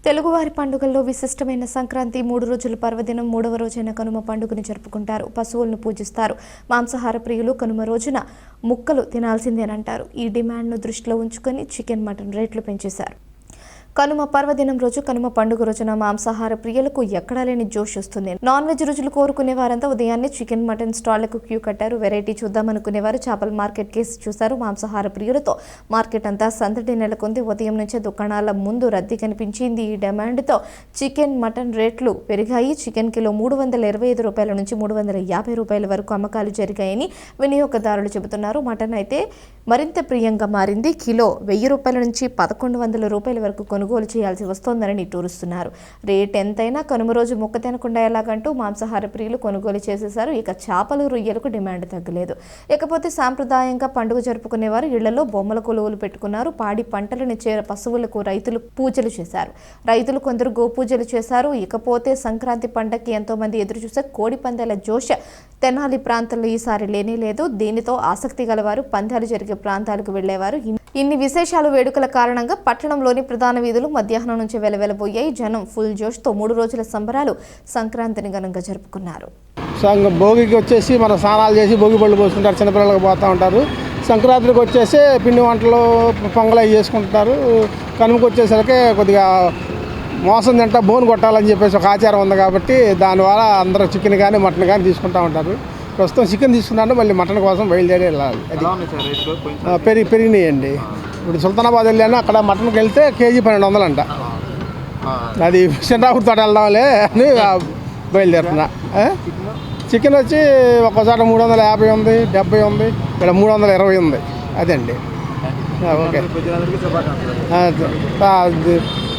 తెలుగువారి పండుగల్లో విశిష్టమైన సంక్రాంతి 3 రోజుల పర్వదినం 3వ రోజైన కనుమ పండుగని జరుపుకుంటారు. పశువులను పూజిస్తారు. మాంసాహార ప్రియులు కనుమ రోజున ముక్కలు తినాల్సిందేనంటారు. ఈ డిమాండ్ను దృష్టిలో ఉంచుకొని చికెన్, మటన్ రేట్లు పెంచేశారు. కనుమ పర్వదినం రోజు కనుమ పండుగ రోజున మాంసాహార ప్రియులకు ఎక్కడా లేని జోష్ వస్తుంది. నాన్ వెజ్ రుచులు కోరుకునే వారంతా ఉదయాన్నే చికెన్, మటన్ స్టాళ్లకు క్యూ కట్టారు. వెరైటీ చూద్దామనుకునేవారు చేపల మార్కెట్ కేసు చూశారు. మాంసాహార ప్రియులతో మార్కెట్ అంతా సందడి నెలకొంది. ఉదయం నుంచే దుకాణాల ముందు రద్దీ కనిపించింది. ఈ డిమాండ్తో చికెన్, మటన్ రేట్లు పెరిగాయి. చికెన్ కిలో 325 రూపాయల నుంచి 350 రూపాయల వరకు అమ్మకాలు జరిగాయని వినియోగదారులు చెబుతున్నారు. మటన్ అయితే మరింత ప్రియంగా మారింది. కిలో 1000 రూపాయల నుంచి 1100 రూపాయల వరకు కొనుగోలు చేయాల్సి వస్తోందని నిట్టూరుస్తున్నారు. రేట్ ఎంతైనా కనుమ రోజు ముక్క తినకుండా ఎలాగంటూ మాంసాహార ప్రియులు కొనుగోలు చేసేశారు. ఇక చేపలు, రొయ్యలకు డిమాండ్ తగ్గలేదు. ఇకపోతే సాంప్రదాయంగా పండుగ జరుపుకునేవారు ఇళ్లలో బొమ్మల కొలువులు పెట్టుకున్నారు. పాడి పంటలను పశువులకు రైతులు పూజలు చేశారు. రైతులు కొందరు గోపూజలు చేశారు. ఇకపోతే సంక్రాంతి పండగకి ఎంతో మంది ఎదురు చూసే కోడి పందాల జోష తెనాలి ప్రాంతంలో ఈసారి లేనే లేదు. దీనితో ఆసక్తి గలవారు పందాలు జరిగే ప్రాంతాలకు వెళ్లేవారు. ఇన్ని విశేషాలు వేడుకల కారణంగా పట్టణంలోని ప్రధాన వీధులు మధ్యాహ్నం నుంచి వెలవెలబోయాయి. జనం ఫుల్ జోష్తో 3 రోజుల సంబరాలు సంక్రాంతిని ఘనంగా జరుపుకున్నారు. భోగికి వచ్చేసి మనం స్నానాలు చేసి భోగి పళ్ళు పోసుకుంటారు. చిన్నపిల్లలకు పోతూ ఉంటారు. సంక్రాంతికి వచ్చేసి పిండి వంటలు పొంగల్ అవి చేసుకుంటారు. కనుమకు వచ్చేసరికి కొద్దిగా మోసం తింటా బోన్ కొట్టాలని చెప్పేసి ఒక ఆచారం ఉంది కాబట్టి దానివల్ల అందరూ చికెన్ కానీ మటన్ కానీ తీసుకుంటూ ఉంటారు. ప్రస్తుతం చికెన్ తీసుకున్నాను, మళ్ళీ మటన్ కోసం బయలుదేరి వెళ్ళాలి. అది పెరిగినాయండి. ఇప్పుడు సుల్తానాబాద్ వెళ్ళాను, అక్కడ మటన్కి వెళ్తే కేజీ 1200 అంట. అది చిన్నప్పుడు తోట వెళ్దాంలే అని బయలుదేరుతున్నా. చికెన్ వచ్చి ఒక్కోసారి 350 ఉంది, 70 ఉంది, ఇక్కడ 320 ఉంది. అదండి. ఓకే,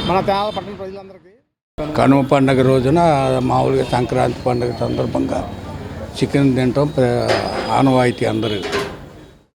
మన తేనాల పట్టణ ప్రజలందరికీ కనుమ పండుగ రోజున మామూలుగా సంక్రాంతి పండుగ సందర్భంగా చికెన్ తినటం ఆనవాయితీ అందరూ.